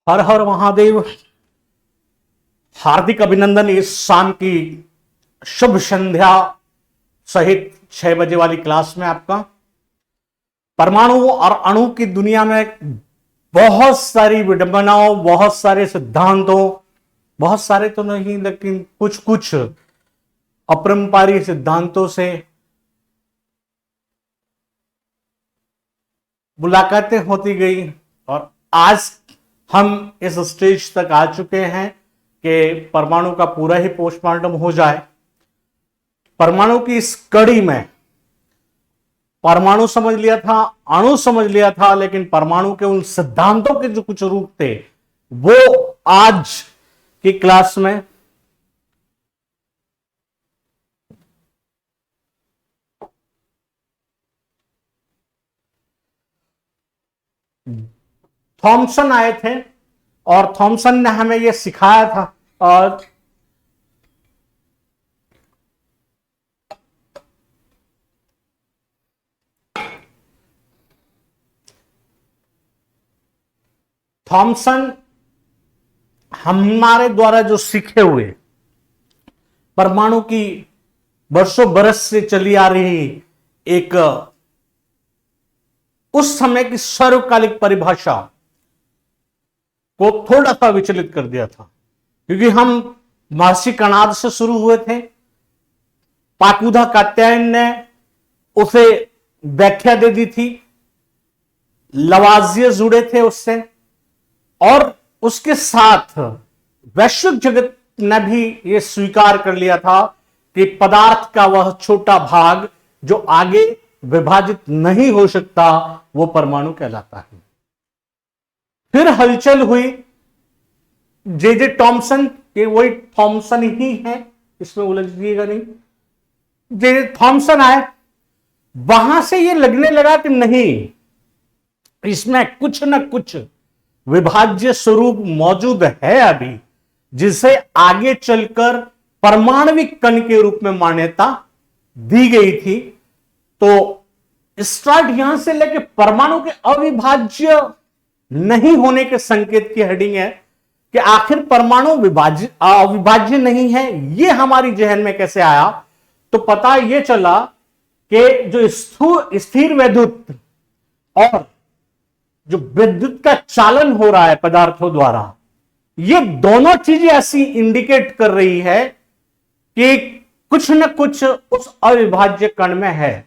हर हर महादेव। हार्दिक अभिनंदन इस शाम की शुभ संध्या सहित 6 बजे वाली क्लास में आपका। परमाणु और अणु की दुनिया में बहुत सारी विडंबनाओं, बहुत सारे सिद्धांतों, बहुत सारे तो नहीं लेकिन कुछ कुछ अपरंपारिक सिद्धांतों से मुलाकातें होती गई और आज हम इस स्टेज तक आ चुके हैं कि परमाणु का पूरा ही पोस्टमार्टम हो जाए। परमाणु की इस कड़ी में परमाणु समझ लिया था, अणु समझ लिया था, लेकिन परमाणु के उन सिद्धांतों के जो कुछ रूप थे वो आज की क्लास में थॉमसन आए थे और थॉमसन ने हमें यह सिखाया था। और थॉमसन हमारे द्वारा जो सीखे हुए परमाणु की वर्षों बरस से चली आ रही एक उस समय की सर्वकालिक परिभाषा को थोड़ा सा विचलित कर दिया था, क्योंकि हम महर्षि कणाद से शुरू हुए थे। पाकुधा कात्यायन ने उसे व्याख्या दे दी थी, लवाजिये जुड़े थे उससे, और उसके साथ वैश्विक जगत ने भी यह स्वीकार कर लिया था कि पदार्थ का वह छोटा भाग जो आगे विभाजित नहीं हो सकता वो परमाणु कहलाता है। फिर हलचल हुई, जे टॉमसन के, वही थॉमसन ही है, इसमें उलझिएगा नहीं। जे थॉमसन आए, वहां से ये लगने लगा कि नहीं, इसमें कुछ न कुछ विभाज्य स्वरूप मौजूद है अभी, जिसे आगे चलकर परमाणविक कण के रूप में मान्यता दी गई थी। तो स्टार्ट यहां से लेके परमाणु के अविभाज्य नहीं होने के संकेत की हेडिंग है कि आखिर परमाणु अविभाज्य नहीं है, यह हमारी जहन में कैसे आया। तो पता यह चला कि जो स्थिर वैद्युत और जो विद्युत का चालन हो रहा है पदार्थों द्वारा, ये दोनों चीजें ऐसी इंडिकेट कर रही है कि कुछ न कुछ उस अविभाज्य कण में है।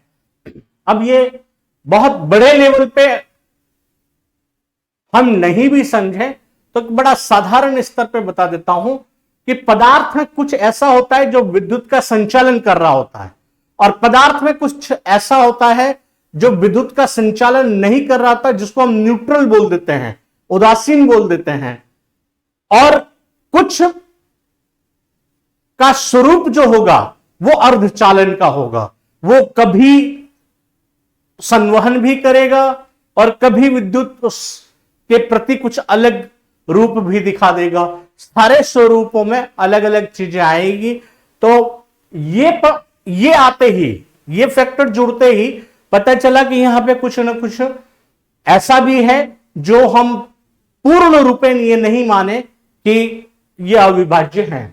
अब ये बहुत बड़े लेवल पे हम नहीं भी समझे तो बड़ा साधारण स्तर पे बता देता हूं कि पदार्थ में कुछ ऐसा होता है जो विद्युत का संचालन कर रहा होता है, और पदार्थ में कुछ ऐसा होता है जो विद्युत का संचालन नहीं कर रहा था, जिसको हम न्यूट्रल बोल देते हैं, उदासीन बोल देते हैं। और कुछ का स्वरूप जो होगा वो अर्धचालन का होगा, वो कभी संवहन भी करेगा और कभी विद्युत उसके प्रति कुछ अलग रूप भी दिखा देगा। सारे स्वरूपों में अलग अलग चीजें आएगी। तो ये आते ही, ये फैक्टर जुड़ते ही पता चला कि यहां पे कुछ न कुछ ऐसा भी है जो हम पूर्ण रूपेण ये नहीं माने कि ये अविभाज्य है।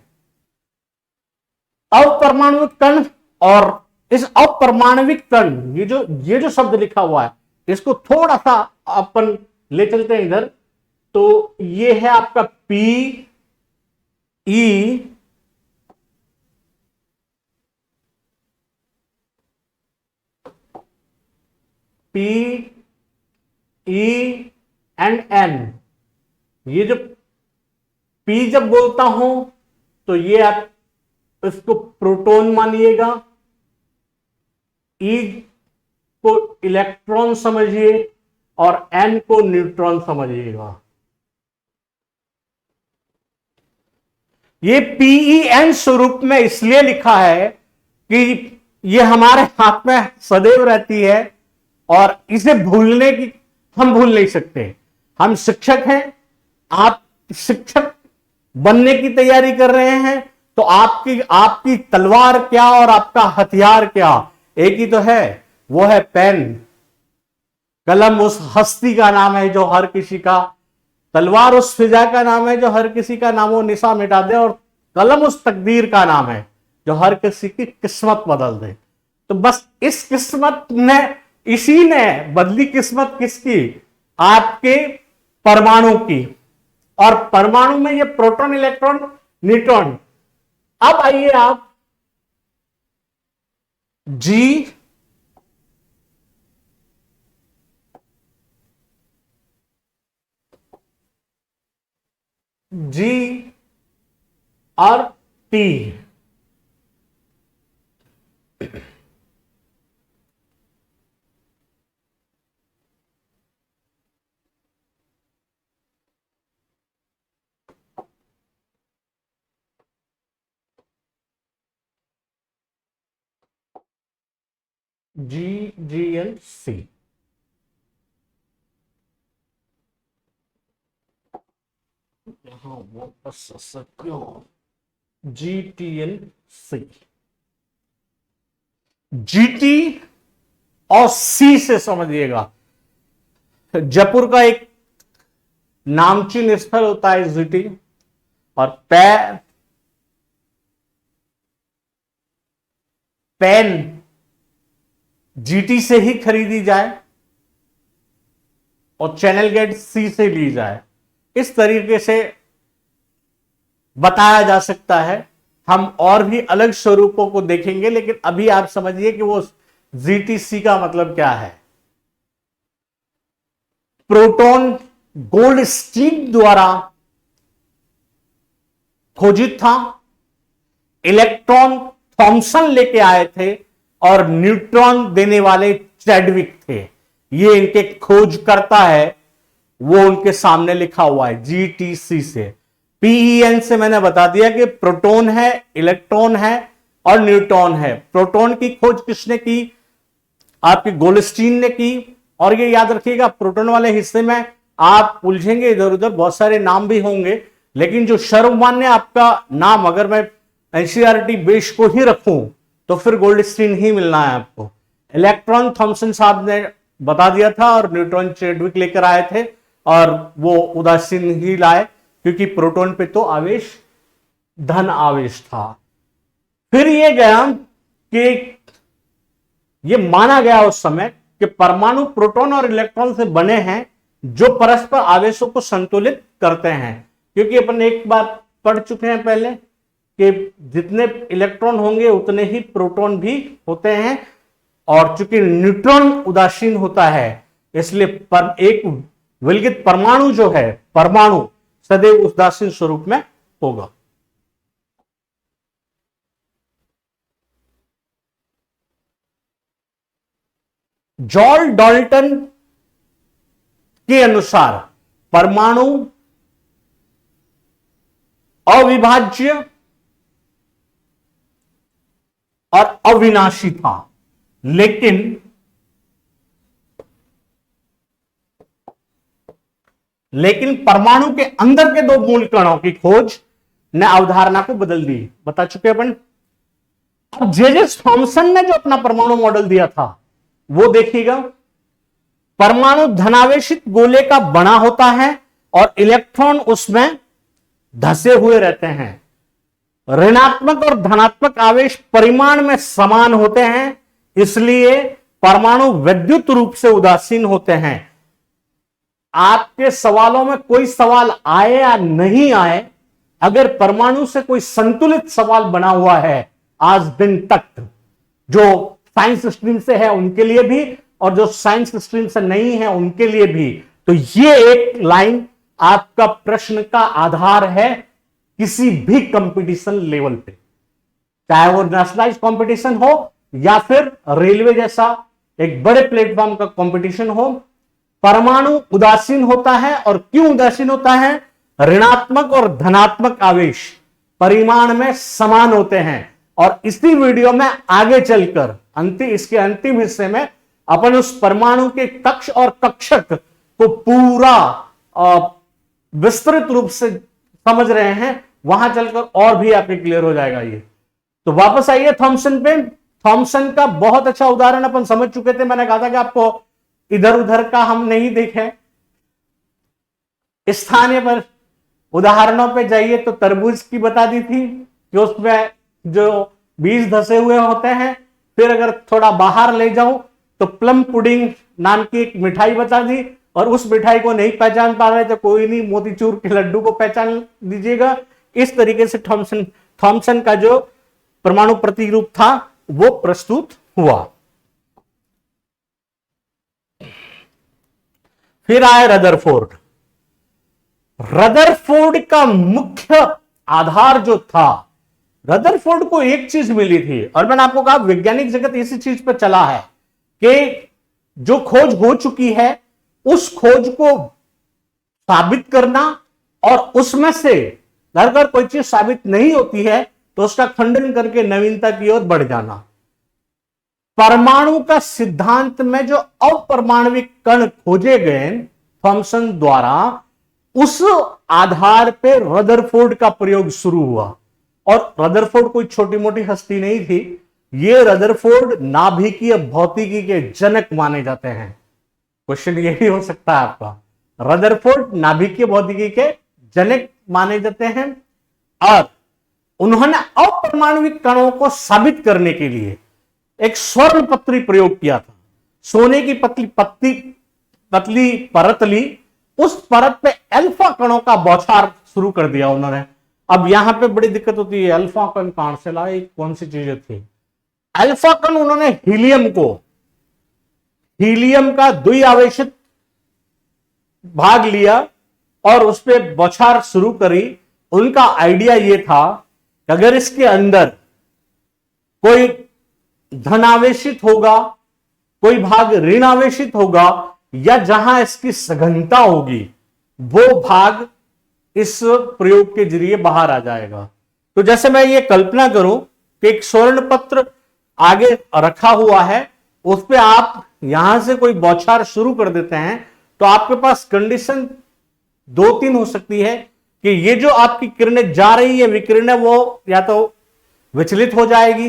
अपरमाणुविक कण, और इस अपरमाणुविक कण, ये जो शब्द लिखा हुआ है, इसको थोड़ा सा अपन ले चलते हैं इधर। तो ये है आपका पी ई एंड एन। ये जो पी जब बोलता हूं तो ये आप इसको प्रोटॉन मानिएगा, ई को इलेक्ट्रॉन समझिए और एन को न्यूट्रॉन समझिएगा। ये पीईएन स्वरूप में इसलिए लिखा है कि ये हमारे हाथ में सदैव रहती है और इसे भूलने की हम भूल नहीं सकते। हम शिक्षक हैं, आप शिक्षक बनने की तैयारी कर रहे हैं, तो आपकी तलवार क्या और आपका हथियार क्या, एक ही तो है, वो है पेन। कलम उस हस्ती का नाम है जो हर किसी का तलवार उस फिजा का नाम है जो हर किसी का नामो निशा मिटा दे, और कलम उस तकदीर का नाम है जो हर किसी की किस्मत बदल दे। तो बस इस किस्मत ने, इसी ने बदली किस्मत किसकी? आपके परमाणु की। और परमाणु में ये प्रोटॉन, इलेक्ट्रॉन, न्यूट्रॉन। अब आइए आप जी जी और टी। G L C. यहां वापस क्यों? G T L C. GT और सी से समझिएगा, जयपुर का एक नामचीन स्थल होता है जीटी, और पेन जीटी से ही खरीदी जाए और चैनल गेट सी से ली जाए, इस तरीके से बताया जा सकता है। हम और भी अलग स्वरूपों को देखेंगे, लेकिन अभी आप समझिए कि वो जीटीसी का मतलब क्या है। प्रोटॉन गोल्डस्टीन द्वारा खोजित था, इलेक्ट्रॉन थॉमसन लेके आए थे, और न्यूट्रॉन देने वाले चैडविक थे। ये इनके खोजकर्ता है, वो उनके सामने लिखा हुआ है जीटीसी से। पीईएन से मैंने बता दिया कि प्रोटॉन है, इलेक्ट्रॉन है और न्यूट्रॉन है। प्रोटॉन की खोज किसने की? आपकी गोल्डस्टीन ने की। और ये याद रखिएगा, प्रोटॉन वाले हिस्से में आप उलझेंगे, इधर उधर बहुत सारे नाम भी होंगे, लेकिन जो सर्वमान्य आपका नाम, अगर मैं एनसीईआरटी बेस को ही रखूं तो फिर गोल्डस्टीन ही मिलना है आपको। इलेक्ट्रॉन थॉमसन साहब ने बता दिया था, और न्यूट्रॉन चैडविक लेकर आए थे, और वो उदासीन ही लाए, क्योंकि प्रोटॉन पे तो आवेश धन आवेश था। फिर ये गया कि ये माना गया उस समय कि परमाणु प्रोटॉन और इलेक्ट्रॉन से बने हैं, जो परस्पर आवेशों को संतुलित करते हैं। क्योंकि अपन एक बात पढ़ चुके हैं पहले कि जितने इलेक्ट्रॉन होंगे उतने ही प्रोटॉन भी होते हैं, और चूंकि न्यूट्रॉन उदासीन होता है, इसलिए एक विलगित परमाणु जो है, परमाणु सदैव उदासीन स्वरूप में होगा। जॉन डाल्टन के अनुसार परमाणु अविभाज्य और अविनाशी था, लेकिन परमाणु के अंदर के दो मूल कणों की खोज ने अवधारणा को बदल दी। बता चुके अपन। अब जे थॉमसन ने जो अपना परमाणु मॉडल दिया था, वो देखिएगा। परमाणु धनावेशित गोले का बना होता है और इलेक्ट्रॉन उसमें धसे हुए रहते हैं। ऋणात्मक और धनात्मक आवेश परिमाण में समान होते हैं, इसलिए परमाणु विद्युत रूप से उदासीन होते हैं। आपके सवालों में कोई सवाल आए या नहीं आए, अगर परमाणु से कोई संतुलित सवाल बना हुआ है आज दिन तक, जो साइंस स्ट्रीम से है उनके लिए भी और जो साइंस स्ट्रीम से नहीं है उनके लिए भी, तो ये एक लाइन आपका प्रश्न का आधार है किसी भी कंपटीशन लेवल पे, चाहे वो नेशनलाइज कंपटीशन हो या फिर रेलवे जैसा एक बड़े प्लेटफॉर्म का कंपटीशन हो। परमाणु उदासीन होता है, और क्यों उदासीन होता है? ऋणात्मक और धनात्मक आवेश परिमाण में समान होते हैं। और इसी वीडियो में आगे चलकर इसके अंतिम हिस्से में अपन उस परमाणु के कक्ष और कक्षक को पूरा विस्तृत रूप से समझ रहे हैं, वहां चलकर और भी आपके क्लियर हो जाएगा ये। तो वापस आइए थॉमसन पे। थॉमसन का बहुत अच्छा उदाहरण अपन समझ चुके थे, मैंने कहा था कि आपको इधर उधर का हम नहीं देखें। स्थानीय पर उदाहरणों पे जाइए तो तरबूज की बता दी थी कि उसमें जो बीज धसे हुए होते हैं। फिर अगर थोड़ा बाहर ले जाऊं तो प्लम पुडिंग नाम की एक मिठाई बता दी, और उस मिठाई को नहीं पहचान पा रहे तो कोई नहीं, मोतीचूर के लड्डू को पहचान दीजिएगा। इस तरीके से थॉमसन का जो परमाणु प्रतिरूप था वो प्रस्तुत हुआ। फिर आए रदरफोर्ड। रदरफोर्ड का मुख्य आधार जो था, रदरफोर्ड को एक चीज मिली थी, और मैंने आपको कहा वैज्ञानिक जगत इसी चीज पर चला है कि जो खोज हो चुकी है उस खोज को साबित करना, और उसमें से अगर कोई चीज साबित नहीं होती है तो उसका खंडन करके नवीनता की ओर बढ़ जाना। परमाणु का सिद्धांत में जो अपरमाणविक कण खोजे गए थॉमसन द्वारा, उस आधार पर रदरफोर्ड का प्रयोग शुरू हुआ। और रदरफोर्ड कोई छोटी मोटी हस्ती नहीं थी, ये रदरफोर्ड नाभिकीय भौतिकी के जनक माने जाते हैं। क्वेश्चन ये भी हो सकता है आपका, रदरफोर्ड नाभिकीय भौतिकी के जनक माने जाते हैं, और उन्होंने अपरमाणविक कणों को साबित करने के लिए एक स्वर्ण पत्री प्रयोग किया था। सोने की पतली परत ली, उस परत पे अल्फा कणों का बौछार शुरू कर दिया उन्होंने। अब यहां पे बड़ी दिक्कत होती है, अल्फा कण कहां से लाए, कौन सी चीजें थी। अल्फा कण उन्होंने हीलियम का द्विआवेशित भाग लिया और उस पर बौछार शुरू करी। उनका आइडिया यह था कि अगर इसके अंदर कोई धनावेशित होगा, कोई भाग ऋणावेशित होगा, या जहां इसकी सघनता होगी, वो भाग इस प्रयोग के जरिए बाहर आ जाएगा। तो जैसे मैं ये कल्पना करूं कि एक स्वर्ण पत्र आगे रखा हुआ है, उस पे आप यहां से कोई बौछार शुरू कर देते हैं, तो आपके पास कंडीशन 2-3 हो सकती है कि ये जो आपकी किरणें जा रही है, विकिरण, वो या तो विचलित हो जाएगी,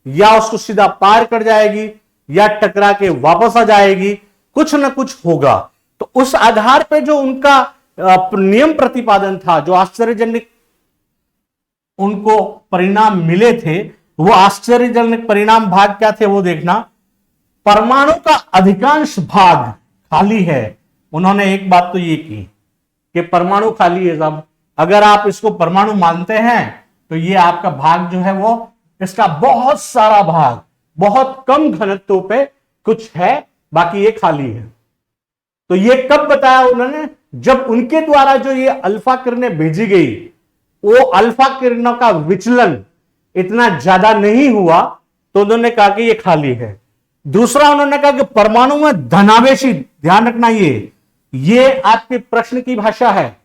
या उसको सीधा पार कर जाएगी, या टकरा के वापस आ जाएगी, कुछ ना कुछ होगा। तो उस आधार पे जो उनका नियम प्रतिपादन था, जो आश्चर्यजनक उनको परिणाम मिले थे, वो आश्चर्यजनक परिणाम भाग क्या थे वो देखना। परमाणु का अधिकांश भाग खाली है। उन्होंने एक बात तो ये की कि परमाणु खाली है साहब, अगर आप इसको परमाणु मानते हैं तो ये आपका भाग जो है वो, इसका बहुत सारा भाग बहुत कम घनत्व पे कुछ है, बाकी ये खाली है। तो ये कब बताया उन्होंने, जब उनके द्वारा जो ये अल्फा किरणें भेजी गई, वो अल्फा किरणों का विचलन इतना ज्यादा नहीं हुआ, तो उन्होंने कहा कि ये खाली है। दूसरा उन्होंने कहा कि परमाणु में धनावेशित, ध्यान रखना ये आपके प्रश्न की भाषा है,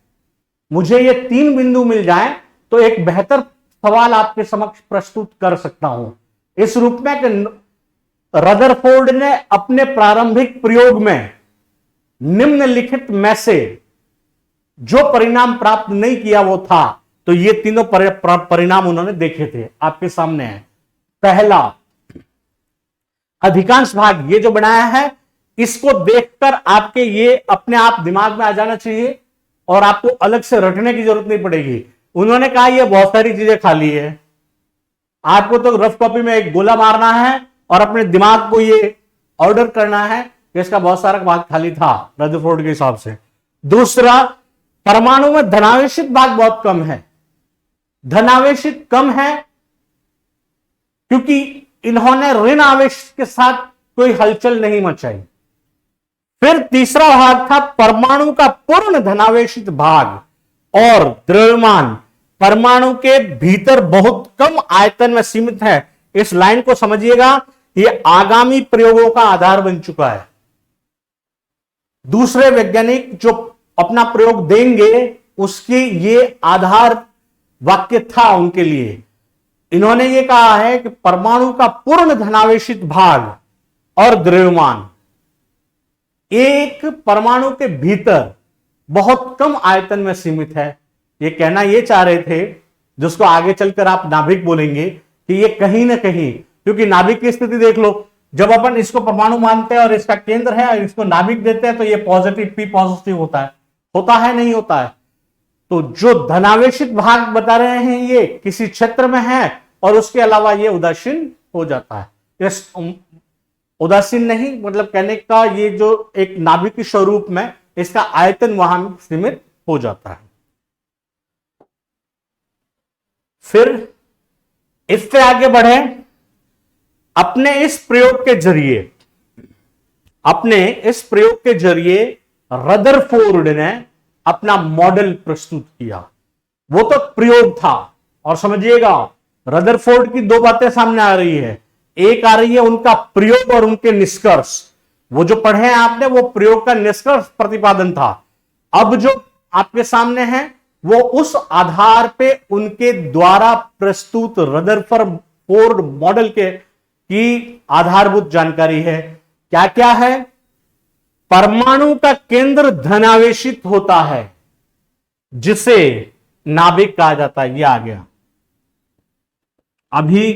मुझे ये 3 बिंदु मिल जाएं तो एक बेहतर सवाल आपके समक्ष प्रस्तुत कर सकता हूं इस रूप में कि रदरफोर्ड ने अपने प्रारंभिक प्रयोग में निम्नलिखित में से जो परिणाम प्राप्त नहीं किया वो था। तो ये तीनों परिणाम उन्होंने देखे थे, आपके सामने है। पहला, अधिकांश भाग, ये जो बनाया है इसको देखकर आपके ये अपने आप दिमाग में आ जाना चाहिए और आपको अलग से रटने की जरूरत नहीं पड़ेगी। उन्होंने कहा ये बहुत सारी चीजें खाली है, आपको तो रफ कॉपी में एक गोला मारना है और अपने दिमाग को ये ऑर्डर करना है कि इसका बहुत सारा भाग खाली था रदरफोर्ड के हिसाब से। दूसरा, परमाणु में धनावेशित भाग बहुत कम है। धनावेशित कम है क्योंकि इन्होंने ऋण आवेश के साथ कोई हलचल नहीं मचाई। फिर तीसरा भाग था परमाणु का पूर्ण धनावेशित भाग और द्रव्यमान परमाणु के भीतर बहुत कम आयतन में सीमित है। इस लाइन को समझिएगा, यह आगामी प्रयोगों का आधार बन चुका है। दूसरे वैज्ञानिक जो अपना प्रयोग देंगे उसकी ये आधार वाक्य था उनके लिए। इन्होंने ये कहा है कि परमाणु का पूर्ण धनावेशित भाग और द्रव्यमान एक परमाणु के भीतर बहुत कम आयतन में सीमित है। ये कहना ये चाह रहे थे, जिसको आगे चलकर आप नाभिक बोलेंगे, कि ये कहीं ना कहीं, क्योंकि नाभिक की स्थिति देख लो, जब अपन इसको परमाणु मानते हैं और इसका केंद्र है और इसको नाभिक देते हैं तो ये पॉजिटिव, पी पॉजिटिव होता है। होता है नहीं होता है? तो जो धनावेशित भाग बता रहे हैं ये किसी क्षेत्र में है और उसके अलावा ये उदासीन हो जाता है। उदासीन नहीं, मतलब कहने का ये जो एक नाभिक के स्वरूप में इसका आयतन वहां सीमित हो जाता है। फिर इससे आगे बढ़े, अपने इस प्रयोग के जरिए रदरफोर्ड ने अपना मॉडल प्रस्तुत किया। वो तो प्रयोग था, और समझिएगा रदरफोर्ड की दो बातें सामने आ रही है। एक आ रही है उनका प्रयोग और उनके निष्कर्ष। वो जो पढ़े हैं आपने वो प्रयोग का निष्कर्ष प्रतिपादन था। अब जो आपके सामने है वो उस आधार पे उनके द्वारा प्रस्तुत रदरफोर्ड मॉडल के की आधारभूत जानकारी है। क्या क्या है? परमाणु का केंद्र धनावेशित होता है जिसे नाभिक कहा जाता है। यह आ गया। अभी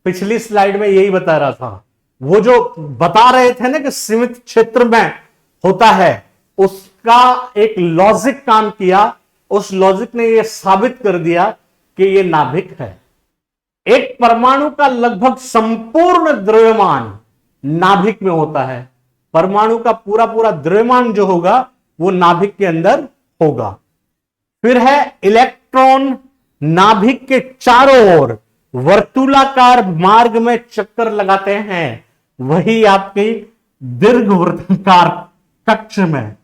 पिछली स्लाइड में यही बता रहा था। वो जो बता रहे थे ना कि सीमित क्षेत्र में होता है, उसका एक लॉजिक काम किया। उस लॉजिक ने यह साबित कर दिया कि यह नाभिक है। एक परमाणु का लगभग संपूर्ण द्रव्यमान नाभिक में होता है। परमाणु का पूरा पूरा द्रव्यमान जो होगा वो नाभिक के अंदर होगा। फिर है इलेक्ट्रॉन नाभिक के चारों ओर वर्तुलाकार मार्ग में चक्कर लगाते हैं, वही आपकी दीर्घवृत्ताकार कक्ष में।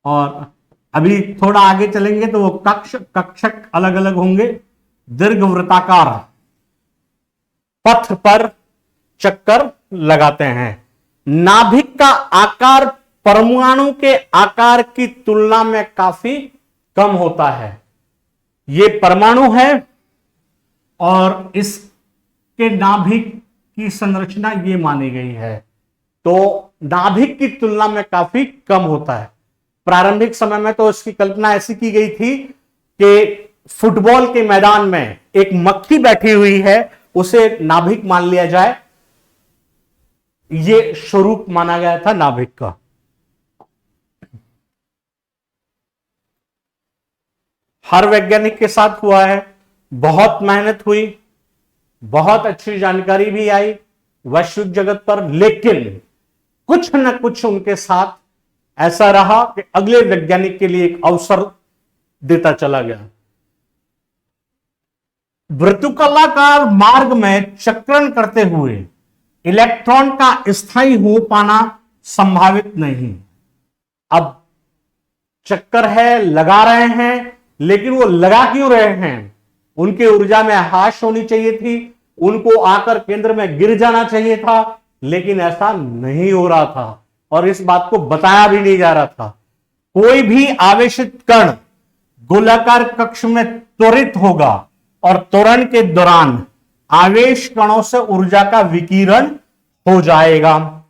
और अभी थोड़ा आगे चलेंगे तो वो कक्षक अलग अलग होंगे। दीर्घवृत्ताकार पथ पर चक्कर लगाते हैं। नाभिक का आकार परमाणु के आकार की तुलना में काफी कम होता है। ये परमाणु है और इसके नाभिक की संरचना ये मानी गई है, तो नाभिक की तुलना में काफी कम होता है। प्रारंभिक समय में तो इसकी कल्पना ऐसी की गई थी कि फुटबॉल के मैदान में एक मक्खी बैठी हुई है, उसे नाभिक मान लिया जाए। ये स्वरूप माना गया था नाभिक का। हर वैज्ञानिक के साथ हुआ है, बहुत मेहनत हुई, बहुत अच्छी जानकारी भी आई वैश्विक जगत पर, लेकिन कुछ न कुछ उनके साथ ऐसा रहा कि अगले वैज्ञानिक के लिए एक अवसर देता चला गया। वृत्तकलाकार मार्ग में चक्रण करते हुए इलेक्ट्रॉन का स्थायी हो पाना संभावित नहीं। अब चक्कर है, लगा रहे हैं, लेकिन वो लगा क्यों रहे हैं? उनकी ऊर्जा में हाश होनी चाहिए थी, उनको आकर केंद्र में गिर जाना चाहिए था, लेकिन ऐसा नहीं हो रहा था और इस बात को बताया भी नहीं जा रहा था। कोई भी आवेशित कण गोलाकार कक्ष में त्वरित होगा और त्वरण के दौरान आवेश कणों से ऊर्जा का विकिरण हो जाएगा।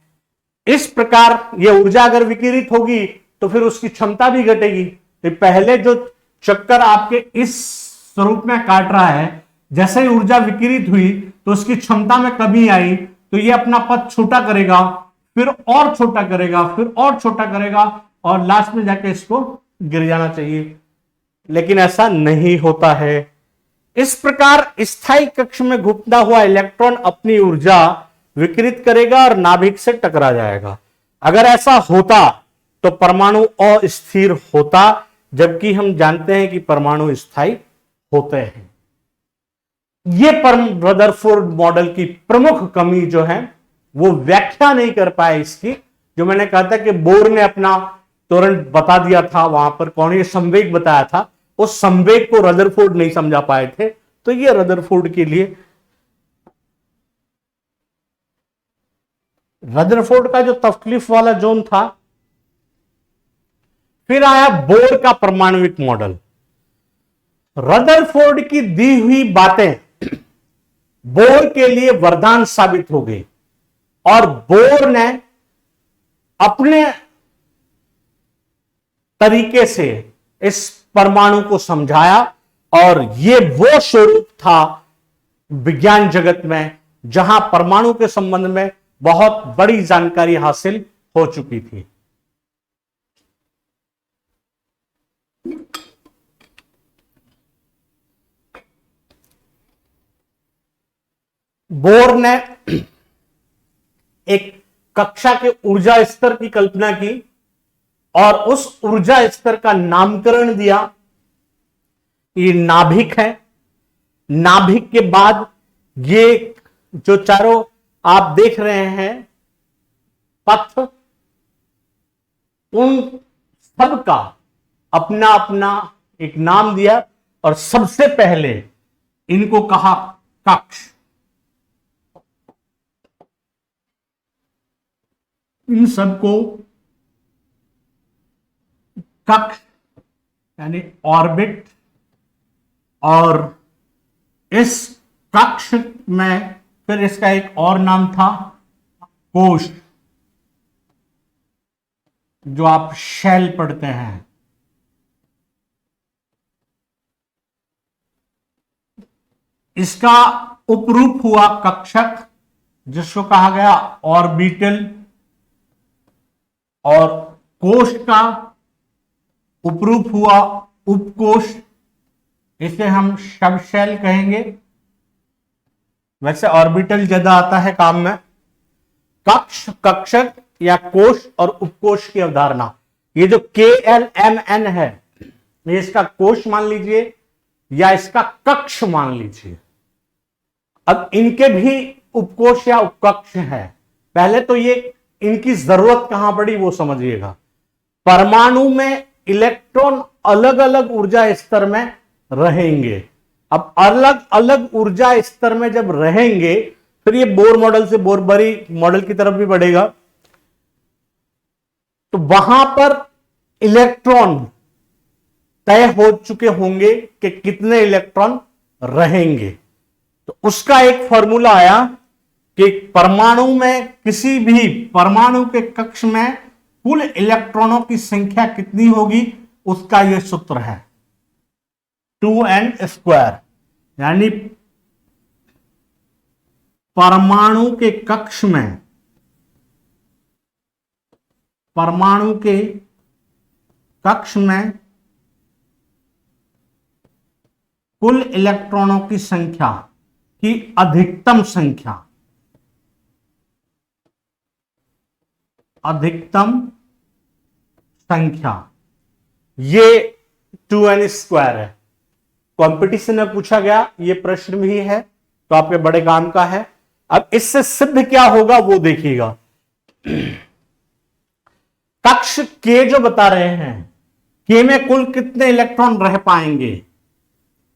इस प्रकार यह ऊर्जा अगर विकिरित होगी तो फिर उसकी क्षमता भी घटेगी। तो पहले जो चक्कर आपके इस स्वरूप में काट रहा है, जैसे ही ऊर्जा विकिरित हुई तो उसकी क्षमता में कमी आई, तो यह अपना पथ छोटा करेगा, फिर और छोटा करेगा, फिर और छोटा करेगा और लास्ट में जाके इसको गिर जाना चाहिए, लेकिन ऐसा नहीं होता है। इस प्रकार स्थायी कक्ष में घूमता हुआ इलेक्ट्रॉन अपनी ऊर्जा विकिरित करेगा और नाभिक से टकरा जाएगा। अगर ऐसा होता तो परमाणु अस्थिर होता, जबकि हम जानते हैं कि परमाणु स्थायी होते हैं। यह रदरफोर्ड मॉडल की प्रमुख कमी जो है वो व्याख्या नहीं कर पाए इसकी। जो मैंने कहा था कि बोर ने अपना त्वरण बता दिया था, वहां पर कोणीय संवेग बताया था, उस संवेग को रदरफोर्ड नहीं समझा पाए थे। तो यह रदरफोर्ड के लिए, रदरफोर्ड का जो तकलीफ वाला जोन था। फिर आया बोर का परमाणुविक मॉडल। रदरफोर्ड की दी हुई बातें बोर के लिए वरदान साबित हो गई और बोर ने अपने तरीके से इस परमाणु को समझाया और यह वो स्वरूप था विज्ञान जगत में जहां परमाणु के संबंध में बहुत बड़ी जानकारी हासिल हो चुकी थी। बोर ने एक कक्षा के ऊर्जा स्तर की कल्पना की और उस ऊर्जा स्तर का नामकरण दिया। ये नाभिक है। नाभिक के बाद ये जो चारों आप देख रहे हैं पथ, उन सब का अपना अपना एक नाम दिया और सबसे पहले इनको कहा कक्ष। इन सबको कक्ष यानी ऑर्बिट, और इस कक्ष में फिर इसका एक और नाम था कोश, जो आप शेल पढ़ते हैं। इसका उपरूप हुआ कक्षक, जिसको कहा गया ऑर्बिटल, और कोश का उपरूप हुआ उपकोश, इसे हम सबशेल कहेंगे। वैसे ऑर्बिटल ज्यादा आता है काम में। कक्ष, कक्षक या कोश और उपकोश की अवधारणा, ये जो KLMN है, ये इसका कोश मान लीजिए या इसका कक्ष मान लीजिए। अब इनके भी उपकोश या उपकक्ष है। पहले तो ये इनकी जरूरत कहां पड़ी वो समझिएगा। परमाणु में इलेक्ट्रॉन अलग अलग ऊर्जा स्तर में रहेंगे। अब अलग अलग ऊर्जा स्तर में जब रहेंगे, फिर ये बोर मॉडल से बोरबरी मॉडल की तरफ भी बढ़ेगा, तो वहां पर इलेक्ट्रॉन तय हो चुके होंगे कि कितने इलेक्ट्रॉन रहेंगे। तो उसका एक फॉर्मूला आया कि परमाणु में, किसी भी परमाणु के कक्ष में कुल इलेक्ट्रॉनों की संख्या कितनी होगी, उसका यह सूत्र है 2n²। यानी परमाणु के कक्ष में, परमाणु के कक्ष में कुल इलेक्ट्रॉनों की संख्या की अधिकतम संख्या, अधिकतम संख्या, ये 2n² है। कंपटीशन में पूछा गया, ये प्रश्न भी है तो आपके बड़े काम का है। अब इससे सिद्ध क्या होगा वो देखिएगा। कक्ष के जो बता रहे हैं, के में कुल कितने इलेक्ट्रॉन रह पाएंगे,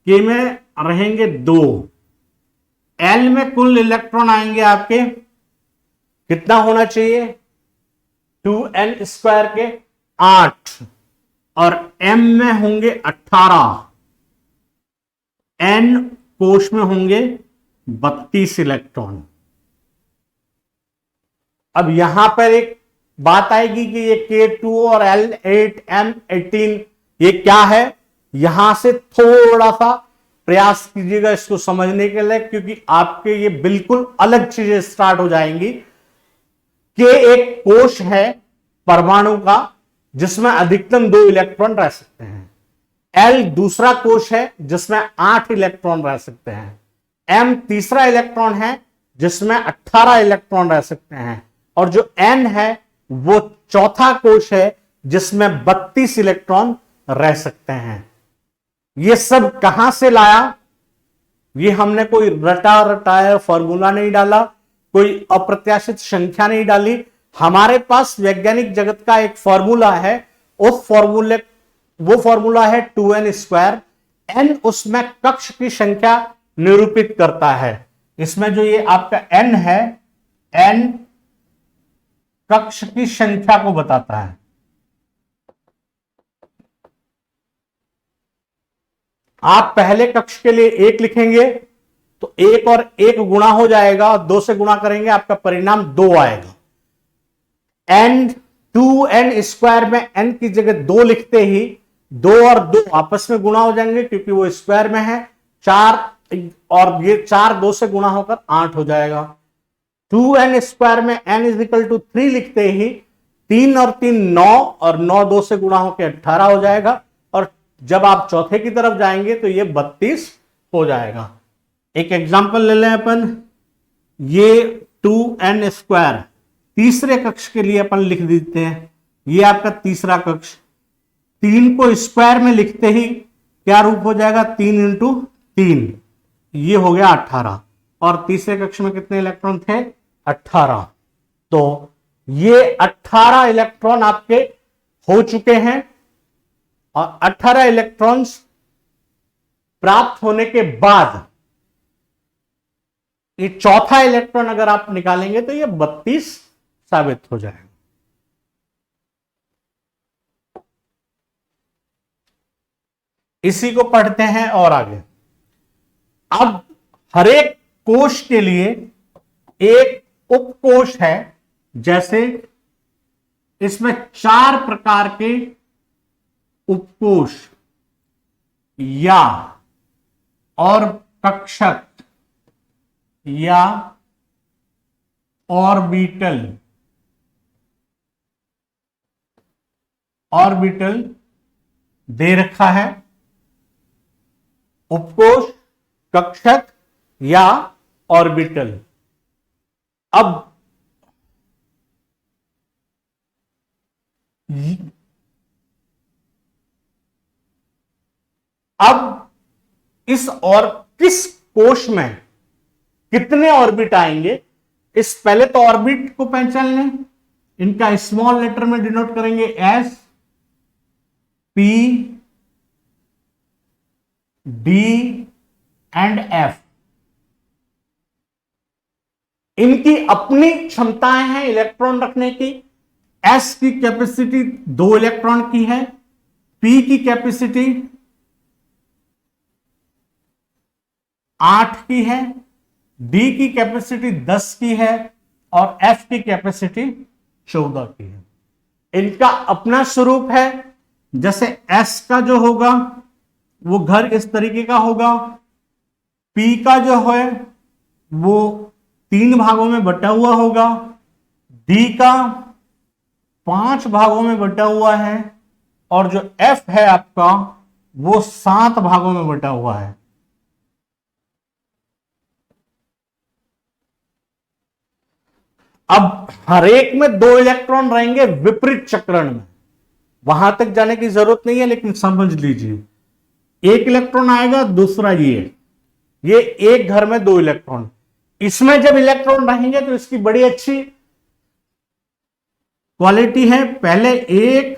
के में रहेंगे 2। एल में कुल इलेक्ट्रॉन आएंगे आपके कितना होना चाहिए, 2n² के 8, और m में होंगे 18, n कोश में होंगे 32 इलेक्ट्रॉन। अब यहां पर एक बात आएगी कि ये K2 और L8 M18 ये क्या है, यहां से थोड़ा सा प्रयास कीजिएगा इसको समझने के लिए, क्योंकि आपके ये बिल्कुल अलग चीजें स्टार्ट हो जाएंगी। K एक कोश है परमाणु का जिसमें अधिकतम 2 इलेक्ट्रॉन रह सकते हैं। L दूसरा कोश है जिसमें 8 इलेक्ट्रॉन रह सकते हैं। M तीसरा इलेक्ट्रॉन है जिसमें 18 इलेक्ट्रॉन रह सकते हैं। और जो N है वो चौथा कोश है जिसमें 32 इलेक्ट्रॉन रह सकते हैं। ये सब कहां से लाया, ये हमने कोई रटा रटाया फॉर्मूला नहीं डाला, कोई अप्रत्याशित संख्या नहीं डाली। हमारे पास वैज्ञानिक जगत का एक फॉर्मूला है, उस फॉर्मूले वो फॉर्मूला है 2n²। n उसमें कक्ष की संख्या निरूपित करता है। इसमें जो ये आपका n है, n कक्ष की संख्या को बताता है। आप पहले कक्ष के लिए 1 लिखेंगे तो 1 और 1 गुणा हो जाएगा, 2 से गुणा करेंगे आपका परिणाम 2 आएगा। n 2n² में n की जगह 2 लिखते ही 2 और 2 आपस में गुणा हो जाएंगे क्योंकि वो स्क्वायर में है। 4 और ये 4 2 से गुणा होकर 8 हो जाएगा। 2n² में n = 3 लिखते ही 3 और 3 9 और 9 2 से गुणा होकर 18 हो जाएगा। और जब आप चौथे की तरफ जाएंगे तो ये 32 हो जाएगा। एक एग्जांपल ले लें अपन, ये 2n², तीसरे कक्ष के लिए अपन लिख देते हैं, ये आपका तीसरा कक्ष। 3 को स्क्वायर में लिखते ही क्या रूप हो जाएगा, 3 × 3, ये हो गया 18। और तीसरे कक्ष में कितने इलेक्ट्रॉन थे, 18। तो ये 18 इलेक्ट्रॉन आपके हो चुके हैं। और 18 इलेक्ट्रॉन्स प्राप्त होने के बाद ये चौथा इलेक्ट्रॉन अगर आप निकालेंगे तो ये 32 साबित हो जाएगा। इसी को पढ़ते हैं और आगे। अब हर एक कोश के लिए एक उपकोश है, जैसे इसमें 4 प्रकार के उपकोश या और कक्षक या ऑर्बिटल दे रखा है। उपकोश, कक्षक या ऑर्बिटल। अब इस और किस कोश में कितने ऑर्बिट आएंगे, इस पहले तो ऑर्बिट को पहचान लें। इनका स्मॉल लेटर में डिनोट करेंगे S, P, D and F. इनकी अपनी क्षमताएं हैं इलेक्ट्रॉन रखने की। एस की कैपेसिटी 2 इलेक्ट्रॉन की है, पी की कैपेसिटी 8 की है, डी की कैपेसिटी 10 की है और एफ की कैपेसिटी 14 की है। इनका अपना स्वरूप है। जैसे एस का जो होगा वो घर इस तरीके का होगा, पी का जो है वो 3 भागों में बटा हुआ होगा, डी का 5 भागों में बटा हुआ है और जो एफ है आपका वो 7 भागों में बटा हुआ है। अब हर एक में 2 इलेक्ट्रॉन रहेंगे विपरीत चक्रण में, वहां तक जाने की जरूरत नहीं है, लेकिन समझ लीजिए। एक इलेक्ट्रॉन आएगा, दूसरा ये एक घर में 2 इलेक्ट्रॉन। इसमें जब इलेक्ट्रॉन रहेंगे तो इसकी बड़ी अच्छी क्वालिटी है, पहले 1,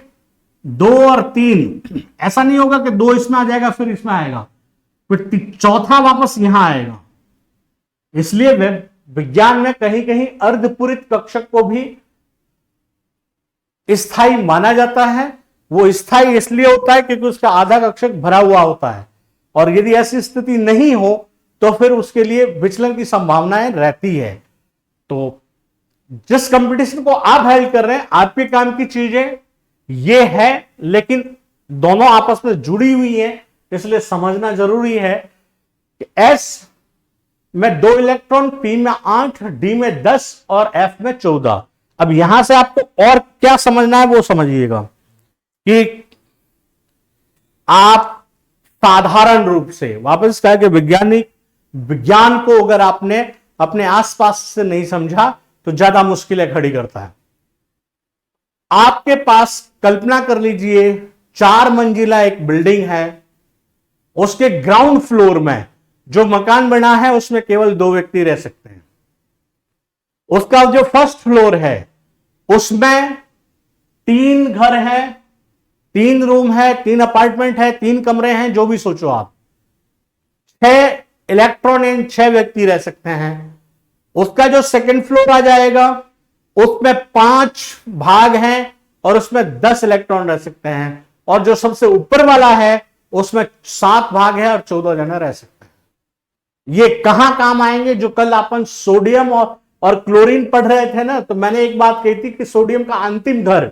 2 और 3। ऐसा नहीं होगा कि 2 इसमें आ जाएगा फिर इसमें आएगा, फिर चौथा वापस यहां आएगा। इसलिए विज्ञान में कहीं कहीं अर्धपूरित कक्षक को भी स्थायी माना जाता है। वो स्थायी इसलिए होता है क्योंकि उसका आधा कक्षक भरा हुआ होता है, और यदि ऐसी स्थिति नहीं हो तो फिर उसके लिए विचलन की संभावनाएं रहती है। तो जिस कंपटीशन को आप हैंडल कर रहे हैं, आपके काम की चीजें ये है, लेकिन दोनों आपस में जुड़ी हुई हैं, इसलिए समझना जरूरी है कि एस में 2 इलेक्ट्रॉन, पी में 8, डी में 10 और एफ में 14। अब यहां से आपको और क्या समझना है वो समझिएगा कि आप साधारण रूप से वापस कहा कि विज्ञान को अगर आपने अपने आसपास से नहीं समझा तो ज्यादा मुश्किलें खड़ी करता है। आपके पास कल्पना कर लीजिए 4 मंजिला एक बिल्डिंग है, उसके ग्राउंड फ्लोर में जो मकान बना है उसमें केवल 2 व्यक्ति रह सकते हैं। उसका जो फर्स्ट फ्लोर है उसमें 3 घर है, 3 रूम है, 3 अपार्टमेंट है, 3 कमरे हैं, जो भी सोचो आप। 6 इलेक्ट्रॉन एंड 6 व्यक्ति रह सकते हैं। उसका जो सेकंड फ्लोर आ जाएगा उसमें 5 भाग हैं और उसमें 10 इलेक्ट्रॉन रह सकते हैं, और जो सबसे ऊपर वाला है उसमें 7 भाग है और 14 जने रह सकते हैं। ये कहां काम आएंगे? जो कल अपन सोडियम और क्लोरीन पढ़ रहे थे ना, तो मैंने एक बात कही थी कि सोडियम का अंतिम घर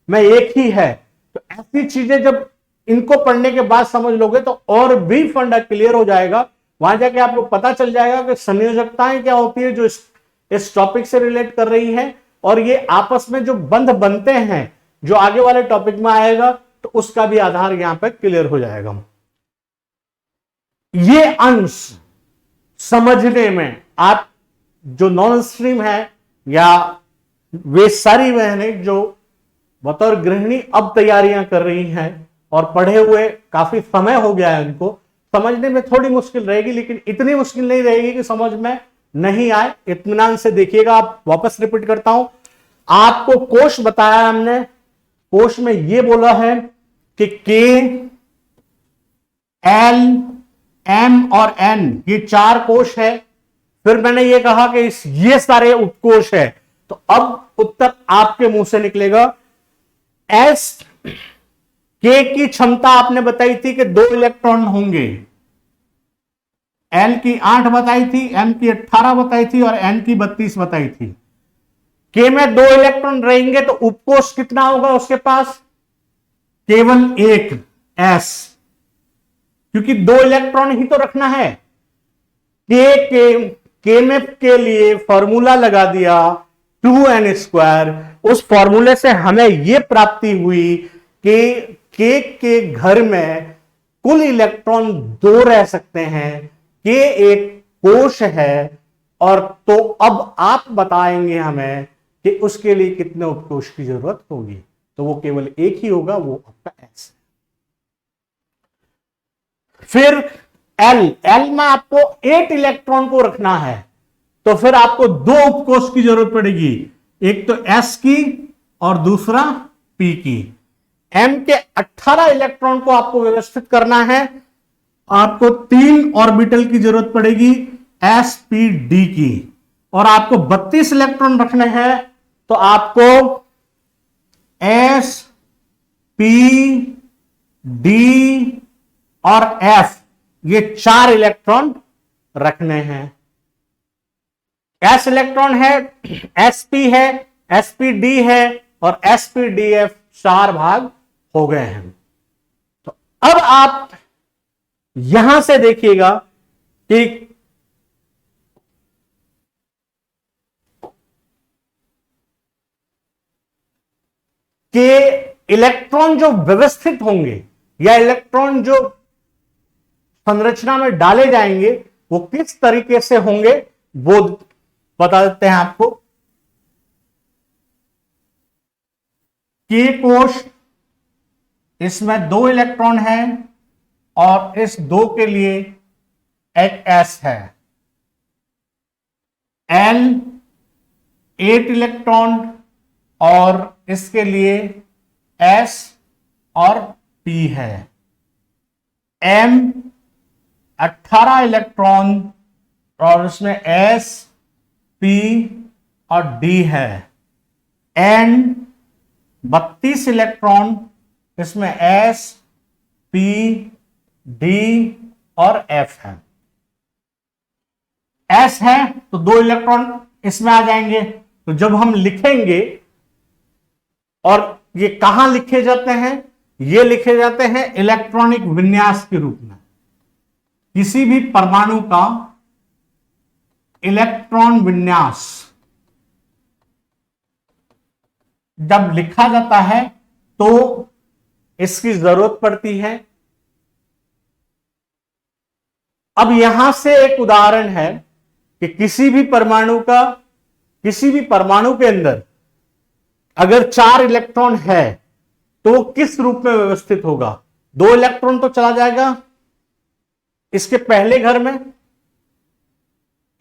में एक ही है। तो ऐसी चीजें जब इनको पढ़ने के बाद समझ लोगे तो और भी फंडा क्लियर हो जाएगा। वहां जाके आपको पता चल जाएगा कि संयोजकताएं क्या होती है जो इस टॉपिक से रिलेट कर रही है, और ये आपस में जो बंध बनते हैं जो आगे वाले टॉपिक में आएगा, तो उसका भी आधार यहां पर क्लियर हो जाएगा। ये अंश समझने में आप जो नॉन स्ट्रीम है या वे सारी बहनें जो बतौर गृहिणी अब तैयारियां कर रही हैं और पढ़े हुए काफी समय हो गया है, उनको समझने में थोड़ी मुश्किल रहेगी, लेकिन इतनी मुश्किल नहीं रहेगी कि समझ में नहीं आए। इत्मीनान से देखिएगा। आप वापस रिपीट करता हूं, आपको कोश बताया हमने। कोश में यह बोला है कि के, एल, एम और एन ये 4 कोश है। फिर मैंने ये कहा कि ये सारे उपकोश है। तो अब उत्तर आपके मुंह से निकलेगा। एस, के की क्षमता आपने बताई थी कि 2 इलेक्ट्रॉन होंगे। एल की 8 बताई थी, एम की 18 बताई थी और एन की 32 बताई थी। के में 2 इलेक्ट्रॉन रहेंगे तो उपकोष कितना होगा उसके पास? केवल एक, एस, क्योंकि 2 इलेक्ट्रॉन ही तो रखना है। के में के लिए फॉर्मूला लगा दिया 2n²। उस फॉर्मूले से हमें यह प्राप्ति हुई कि के घर में कुल इलेक्ट्रॉन 2 रह सकते हैं। के एक कोश है, और तो अब आप बताएंगे हमें कि उसके लिए कितने उपकोष की जरूरत होगी। तो वो केवल एक ही होगा, वो आपका एस है। फिर एल में आपको 8 इलेक्ट्रॉन को रखना है, तो फिर आपको 2 उपकोष की जरूरत पड़ेगी, एक तो एस की और दूसरा पी की। एम के 18 इलेक्ट्रॉन को आपको व्यवस्थित करना है, आपको 3 ऑर्बिटल की जरूरत पड़ेगी, एस पी डी की। और आपको 32 इलेक्ट्रॉन रखने हैं, तो आपको एस पी डी और एफ ये 4 इलेक्ट्रॉन रखने हैं। एस इलेक्ट्रॉन है, एसपी है, एसपीडी है और एसपीडीएफ 4 भाग हो गए हैं। तो अब आप यहां से देखिएगा कि इलेक्ट्रॉन जो व्यवस्थित होंगे या इलेक्ट्रॉन जो संरचना में डाले जाएंगे वो किस तरीके से होंगे वो बता देते हैं आपको। के कोश, इसमें 2 इलेक्ट्रॉन है और इस 2 के लिए एक एस है। एल 8 इलेक्ट्रॉन और इसके लिए एस और पी है। एम 18 इलेक्ट्रॉन और उसमें एस, पी और डी है। एन 32 इलेक्ट्रॉन, इसमें एस, पी, डी और एफ है। एस है तो 2 इलेक्ट्रॉन इसमें आ जाएंगे। तो जब हम लिखेंगे, और ये कहां लिखे जाते हैं? ये लिखे जाते हैं इलेक्ट्रॉनिक विन्यास के रूप में। किसी भी परमाणु का इलेक्ट्रॉन विन्यास जब लिखा जाता है तो इसकी जरूरत पड़ती है। अब यहां से एक उदाहरण है कि किसी भी परमाणु के अंदर अगर 4 इलेक्ट्रॉन है तो वो किस रूप में व्यवस्थित होगा? 2 इलेक्ट्रॉन तो चला जाएगा इसके पहले घर में,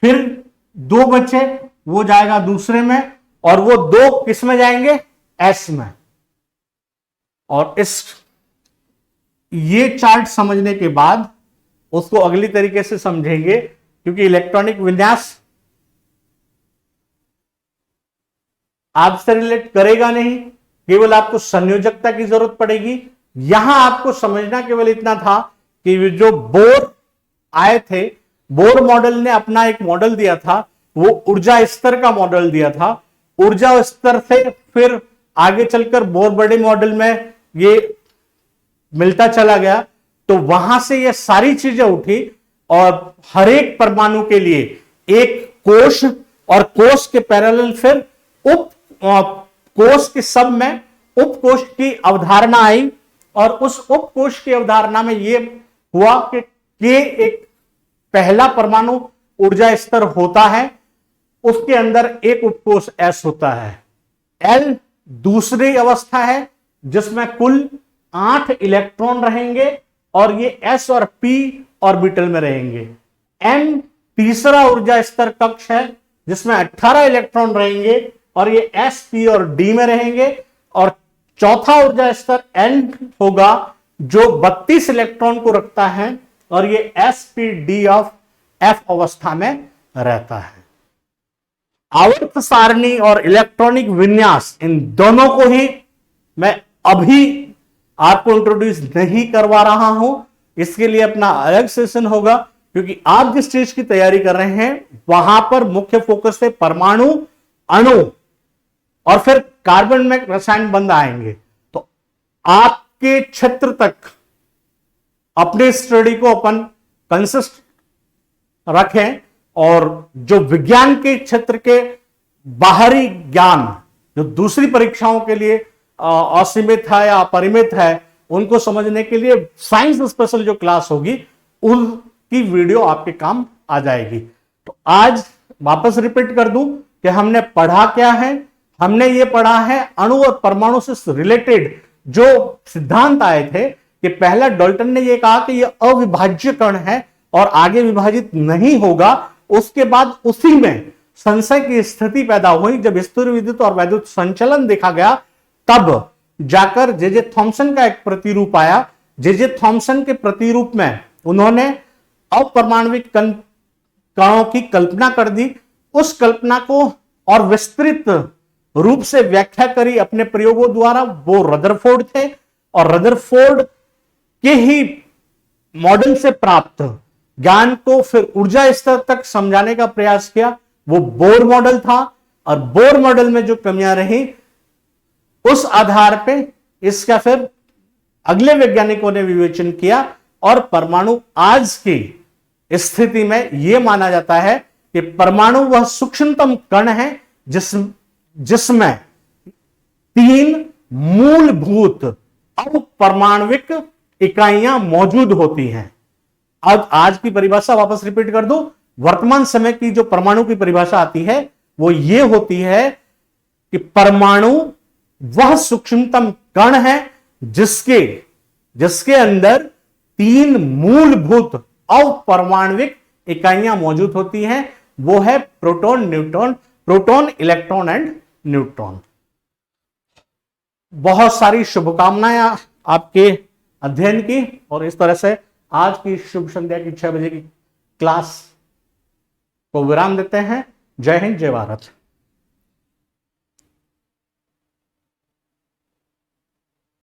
फिर 2 बचे वो जाएगा दूसरे में, और वो 2 किस में जाएंगे? एस में। और ये चार्ट समझने के बाद उसको अगली तरीके से समझेंगे, क्योंकि इलेक्ट्रॉनिक विन्यास आपसे रिलेट करेगा नहीं, केवल आपको संयोजकता की जरूरत पड़ेगी। यहां आपको समझना केवल इतना था कि जो बोर आए थे, बोर मॉडल ने अपना एक मॉडल दिया था, वो ऊर्जा स्तर का मॉडल दिया था। ऊर्जा स्तर से फिर आगे चलकर बोर बड़े मॉडल में ये मिलता चला गया, तो वहां से ये सारी चीजें उठी और हर एक परमाणु के लिए एक कोश, और कोश के पैरेलल फिर उप कोश के सब में उपकोश की अवधारणा आई। और उस उपकोश की अवधारणा में यह हुआ कि एक पहला परमाणु ऊर्जा स्तर होता है, उसके अंदर एक उपकोष s होता है। l दूसरी अवस्था है जिसमें कुल 8 इलेक्ट्रॉन रहेंगे और ये s और p ऑर्बिटल में रहेंगे। m तीसरा ऊर्जा स्तर कक्ष है जिसमें 18 इलेक्ट्रॉन रहेंगे और ये s, p और d में रहेंगे। और चौथा ऊर्जा स्तर n होगा जो 32 इलेक्ट्रॉन को रखता है और ये s, p, d of f अवस्था में रहता है। आवर्त सारणी और इलेक्ट्रॉनिक विन्यास, इन दोनों को ही मैं अभी आपको इंट्रोड्यूस नहीं करवा रहा हूं, इसके लिए अपना अलग सेशन होगा, क्योंकि आप जिस चीज की तैयारी कर रहे हैं वहां पर मुख्य फोकस है परमाणु, अणु और फिर कार्बन में रसायन बंध आएंगे। तो आपके क्षेत्र तक अपने स्टडी को अपन कंसिस्ट रखें और जो विज्ञान के क्षेत्र के बाहरी ज्ञान जो दूसरी परीक्षाओं के लिए असीमित है या अपरिमित है, उनको समझने के लिए साइंस स्पेशल जो क्लास होगी उनकी वीडियो आपके काम आ जाएगी। तो आज वापस रिपीट कर दूं कि हमने पढ़ा क्या है। हमने ये पढ़ा है अणु और परमाणु से रिलेटेड जो सिद्धांत आए थे कि पहला डाल्टन ने ये कहा कि यह अविभाज्य कण है और आगे विभाजित नहीं होगा। उसके बाद उसी में संशय की स्थिति पैदा हुई जब स्थिर विद्युत और वैद्युत संचलन देखा गया, तब जाकर जे थॉमसन का एक प्रतिरूप आया। जे थॉमसन के प्रतिरूप में उन्होंने अपरमाणविक कणों की कल्पना कर दी। उस कल्पना को और विस्तृत रूप से व्याख्या करी अपने प्रयोगों द्वारा, वो रदरफोर्ड थे और रदरफोर्ड के ही मॉडल से प्राप्त ज्ञान को फिर ऊर्जा स्तर तक समझाने का प्रयास किया, वो बोर मॉडल था। और बोर मॉडल में जो कमियां रही उस आधार पे इसका फिर अगले वैज्ञानिकों ने विवेचन किया और परमाणु आज की स्थिति में यह माना जाता है कि परमाणु वह सूक्ष्मतम कण है जिसमें 3 मूलभूत अपरमाणविक इकाइयां मौजूद होती हैं। अब आज की परिभाषा वापस रिपीट कर दूं, वर्तमान समय की जो परमाणु की परिभाषा आती है वो ये होती है कि परमाणु वह सूक्ष्मतम कण है जिसके अंदर 3 मूलभूत अपरमाणविक इकाइयां मौजूद होती हैं। वो है proton, neutron, proton, electron and neutron. बहुत सारी शुभकामनाएं आपके अध्ययन की, और इस तरह से आज की शुभ संध्या की 6 बजे की क्लास को विराम देते हैं। जय हिंद, जय भारत।